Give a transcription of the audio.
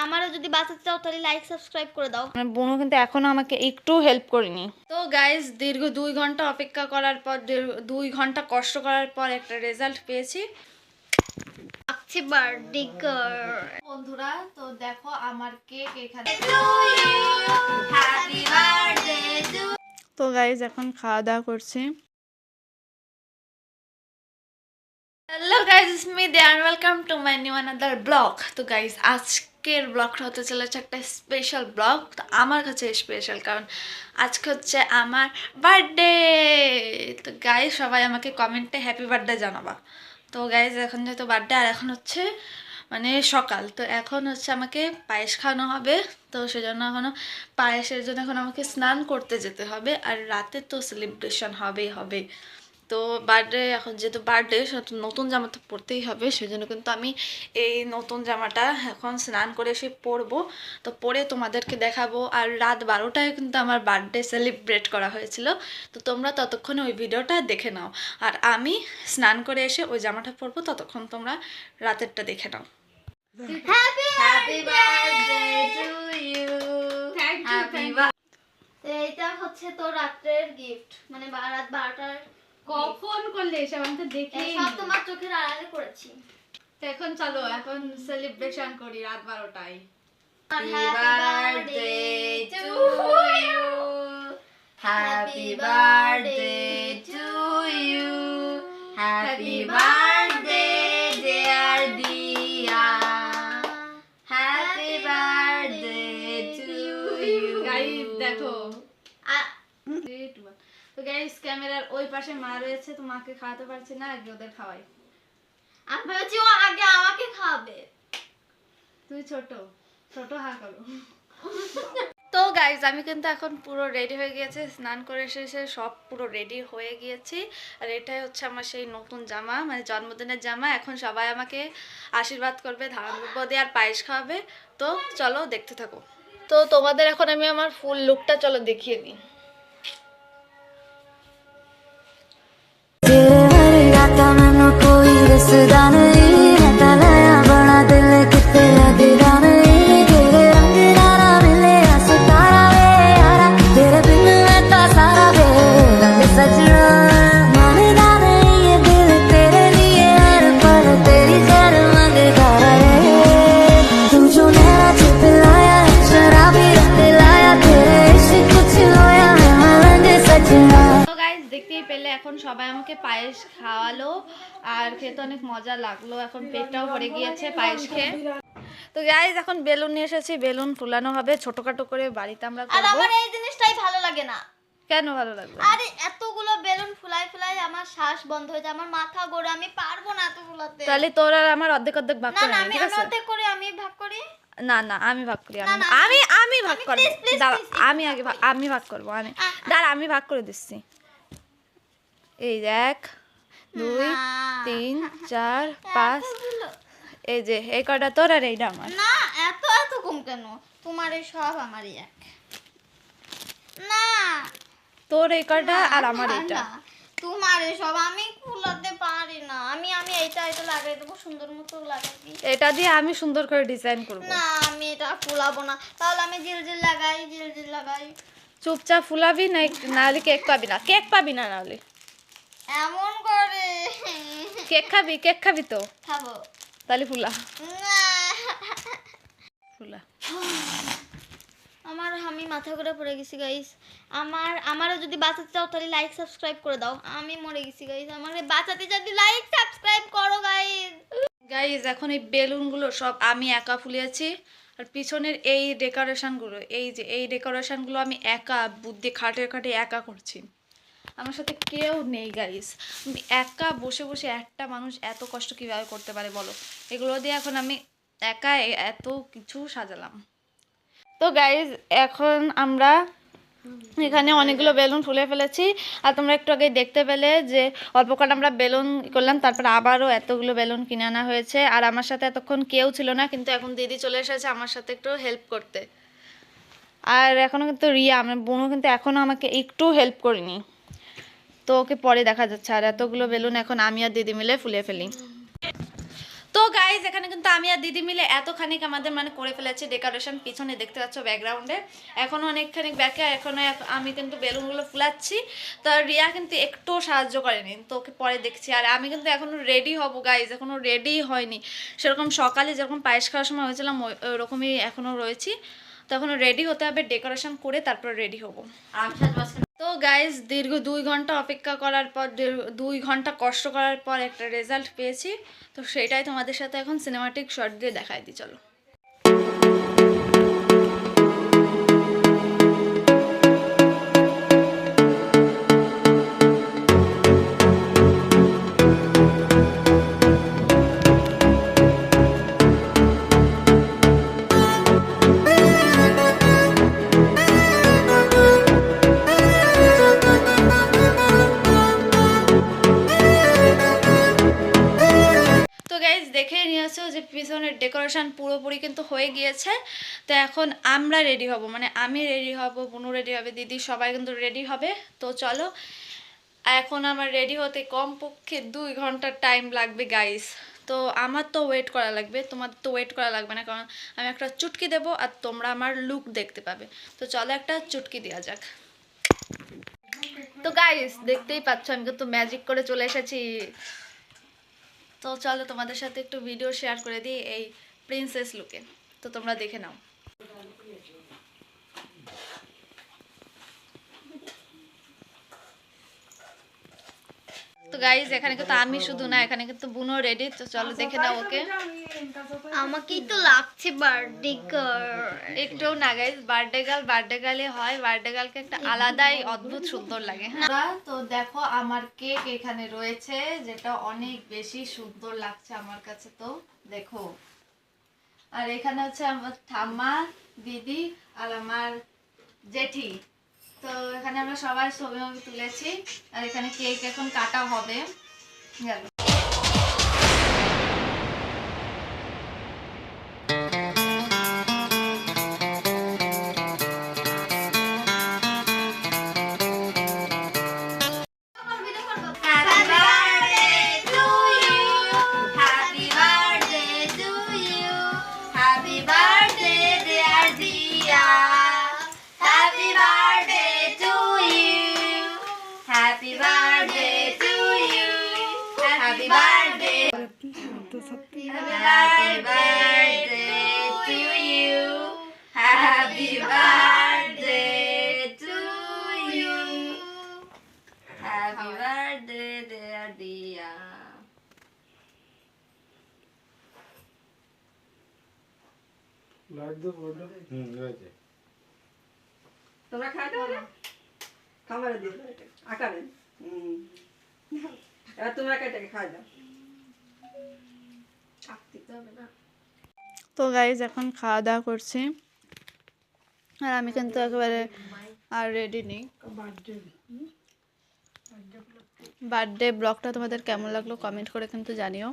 আমারও যদি বাঁচাতে চাও তাহলে লাইক সাবস্ক্রাইব করে দাও। আমার বোনও কিন্তু এখনো আমাকে একটু হেল্প করেনি। তো গাইজ দীর্ঘ 2 ঘন্টা অপেক্ষা করার পর 2 ঘন্টা কষ্ট করার পর একটা রেজাল্ট পেয়েছি। আজকে বার্থডে গার্ল বন্ধুরা তো দেখো আমার কেক এখানে। হ্যাপি বার্থডে টু তো গাইজ এখন খাওয়া দাওয়া করছি। Hello guys, it's me Dey and welcome to my new another blog. তো গাইজ আজকের ব্লগটা হতে চলেছে একটা স্পেশাল ব্লগ। তো আমার কাছে স্পেশাল কারণ আজকে হচ্ছে আমার বার্থডে। তো গাইজ সবাই আমাকে কমেন্টে হ্যাপি বার্থডে জানাবা। তো গাইজ এখন যেহেতু বার্থডে আর এখন হচ্ছে মানে সকাল, তো এখন হচ্ছে আমাকে পায়েস খাওয়ানো হবে। তো সেজন্য এখনও পায়েসের জন্য এখন আমাকে স্নান করতে যেতে হবে, আর রাতে তো সেলিব্রেশন হবেই হবে। তো বার্থডে এখন যেহেতু বার্থডে নতুন জামা তো পরতেই হবে, সেজন্য কিন্তু আমি এই নতুন জামাটা এখন স্নান করে এসে পরবো। তো পরে তোমাদেরকে দেখাবো। আর রাত 12টায় কিন্তু আমার বার্থডে সেলিব্রেট করা হয়েছিল, তো তোমরা ততক্ষণে ওই ভিডিওটা দেখে নাও। আর আমি স্নান করে এসে ওই জামাটা পরবো, ততক্ষণ তোমরা রাতেরটা দেখে নাও। Happy birthday to you. Happy birthday. এইটা হচ্ছে তোর রাতের গিফট, মানে রাত 12টার। কখন করলে এসব? আমি তো দেখি সব তোমার চোখের আড়ালে করেছি। তো এখন চলো এখন সেলিব্রেশন করি রাত 12টায়। Happy birthday to you. Happy birthday to you. Happy birthday dear Diya. Happy birthday to you. Guys দেখো, তো গাইস ক্যামেরার ওই পাশে মা রয়েছে, তো মাকে খাওয়াতে পারছি না, আগে ওদের খাওয়াই। আমি ভেবেছি ও আগে আমাকে খাওয়াবে। তুই ছোট ছোট হা করো। তো গাইজ আমি কিন্তু এখন পুরো রেডি হয়ে গিয়েছি, স্নান করে এসে সব পুরো রেডি হয়ে গিয়েছি। আর এটাই হচ্ছে আমার সেই নতুন জামা, মানে জন্মদিনের জামা। এখন সবাই আমাকে আশীর্বাদ করবে, ধারণ করবো দিয়ে আর পায়েস খাওয়াবে। তো চলো দেখতে থাকো। তো তোমাদের এখন আমি আমার ফুল লুকটা চলো দেখিয়ে দিই। দেখতেই পেলে এখন সবাই আমাকে পায়েস খাওয়ালো, আর খেতে অনেক মজা লাগলো। এখন পেটটাও ভরে গিয়েছে পায়েস খেয়ে। তো গাইজ এখন বেলুন নিয়ে এসেছি, বেলুন ফুলানো হবে ছোটখাটো করে বাড়িতে আমরা করব। আর আমার এই জিনিসটাই ভালো লাগে না। কেন ভালো লাগবে? আরে এতগুলো বেলুন ফুলাই ফুলাই আমার শ্বাস বন্ধ হয়ে যায়, আমার মাথা ঘোরে, আমি পারবো না এতগুলোতে। তাহলে তোর আর আমার অর্ধেক অর্ধেক ভাগ না করে না, নিই, আমি ঠিক আছে? অর্ধেক করে আমি ভাগ করি। না না আমি ভাগ করি, না, না, আমি ভাগ করব। please, দাঁড়া please, আমি আগে আমি ভাগ করব। দাঁড়া আমি ভাগ করে দিচ্ছি। এই যে 1 2 3 4 5, এই যে এই কটা তোর আর এইটা আমার। না এত এত কম কেন? তোমার এই সব আমারই এক। না তোর এই কটা আর আমার এইটা। তোমার এই সব আমি ফুলাতে পারি না। আমি এইটা লাগাই দেবো, সুন্দর মতো লাগাবি। এটা দিয়ে আমি সুন্দর করে ডিজাইন করব। না আমি এটা ফুলাবো না, তাহলে আমি জিলজিল লাগাই। চুপচাপ ফুলাবি, না নাহলে কেক পাবি না, কেক পাবি না নাহলে। এমন করে কেক খাবি তো খাবো। তাহলে ফুলা না ফুলা। আমি মাথা ঘুরে পড়ে গেছি গাইস। আমারও যদি বাঁচাতে চাও তাহলে লাইক সাবস্ক্রাইব করে দাও। আমি মরে গেছি গাইস, আমাকে বাঁচাতে যদি লাইক সাবস্ক্রাইব করো গাইস। গাইস এখন এই বেলুনগুলো সব আমি একা ফুলিয়েছি, আর পিছনের এই ডেকোরেশনগুলো, এই যে এই ডেকোরেশনগুলো আমি একা বুদ্ধি খাটে একা করছি। আমার সাথে কেউ নেই গাইস, আমি একা বসে বসে একটা মানুষ এত কষ্ট কিভাবে করতে পারে বলো? এগুলো দিয়ে এখন আমি একা এত কিছু সাজালাম। তো গাইস এখন আমরা এখানে অনেকগুলো বেলুন ফুলে ফেলেছি, আর তোমরা একটু আগে দেখতে পেলে যে অল্প কটা আমরা বেলুন করলাম, তারপর আবারও এতগুলো বেলুন কিনে আনা হয়েছে। আর আমার সাথে এতক্ষণ কেউ ছিল না, কিন্তু এখন দিদি চলে এসেছে আমার সাথে একটু হেল্প করতে। আর এখনও কিন্তু রিয়া আমার বোনও কিন্তু এখনও আমাকে একটু হেল্প করেনি, তো ওকে পরে দেখা যাচ্ছে। আর এতগুলো বেলুন এখন আমি আর দিদি মিলে ফুলে ফেলি। তো তো গাইজ এখানে কিন্তু আমি আর দিদি মিলে এতখানি আমাদের মানে করে ফেলেছি ডেকোরেশন, পিছনে দেখতে পাচ্ছ ব্যাকগ্রাউন্ডে এখনো অনেকখানি ব্যাকে, এখনো আমি কিন্তু বেলুনগুলো ফুলাচ্ছি। তো রিয়া কিন্তু একটু সাহায্য করেনি, তো ওকে পরে দেখছি। আর আমি কিন্তু এখনো রেডি হব গাইজ, এখনো রেডি হয়নি সেরকম। সকালে যেরকম পায়েস খাওয়ার সময় হয়েছিলাম ওরকমই এখনো রয়েছি। তো এখনো রেডি হতে হবে, ডেকোরেশন করে তারপর রেডি হবো। তো গাইজ দীর্ঘ 2 ঘন্টা অপেক্ষা করার পর, 2 ঘন্টা কষ্ট করার পর একটা রেজাল্ট পেয়েছি। তো সেটাই তোমাদের সাথে এখন সিনেমাটিক শর্ট দিয়ে দেখাই দিই, চলো। দেখে নিয়েছো যে পিছনের ডেকোরেশন পুরোপুরি কিন্তু হয়ে গিয়েছে। তো এখন আমরা রেডি হব, মানে আমি রেডি হব, বুনু রেডি হবে, দিদি সবাই কিন্তু রেডি হবে। তো চলো, এখন আমার রেডি হতে কমপক্ষে 2 ঘন্টার টাইম লাগবে গাইস। তো আমার তো ওয়েট করা লাগবে, তোমাদের তো ওয়েট করা লাগবে না, কারণ আমি একটা চুটকি দেবো আর তোমরা আমার লুক দেখতে পাবে। তো চলো একটা চুটকি দেওয়া যাক। তো গাইস দেখতেই পাচ্ছ আমি কিন্তু ম্যাজিক করে চলে এসেছি। তো চলো তোমাদের সাথে একটু ভিডিও শেয়ার করে দিই এই প্রিন্সেস লুকে, তো তোমরা দেখে নাও। তো গাইজ এখানে কিন্তু আমি শুধু না, এখানে কিন্তু বুনো রেডি। তো চলো দেখে নাও ওকে। আমাকেই তো লাগছে বার্থডে গার্ল। একটু না গাইজ, বার্থডে গার্লে হয়, বার্থডে গার্লকে একটা আলাদাই অদ্ভুত সুন্দর লাগে। হ্যাঁ তো দেখো আমার কেক এখানে রয়েছে, যেটা অনেক বেশি সুন্দর লাগছে আমার কাছে। তো দেখো, আর এখানে হচ্ছে আমার ঠাম্মা, দিদি আর আমার জেঠি। তো এখানে আমরা সবাই ছবি তুলেছি, আর এখানে কেক এখন কাটা হবে। গেল Happy birthday to you. Happy birthday to you. Happy birthday dear Dia. তোমরা খাইতে পারো? খাবার দিও আকারে। এবার তোমরা কেটে খাই দাও। তো গাইজ এখন খাওয়া দাওয়া করছি, আর আমি কিন্তু একেবারে আর রেডি নেই। বার্থডে ব্লগটা তোমাদের কেমন লাগলো কমেন্ট করে কিন্তু জানিও।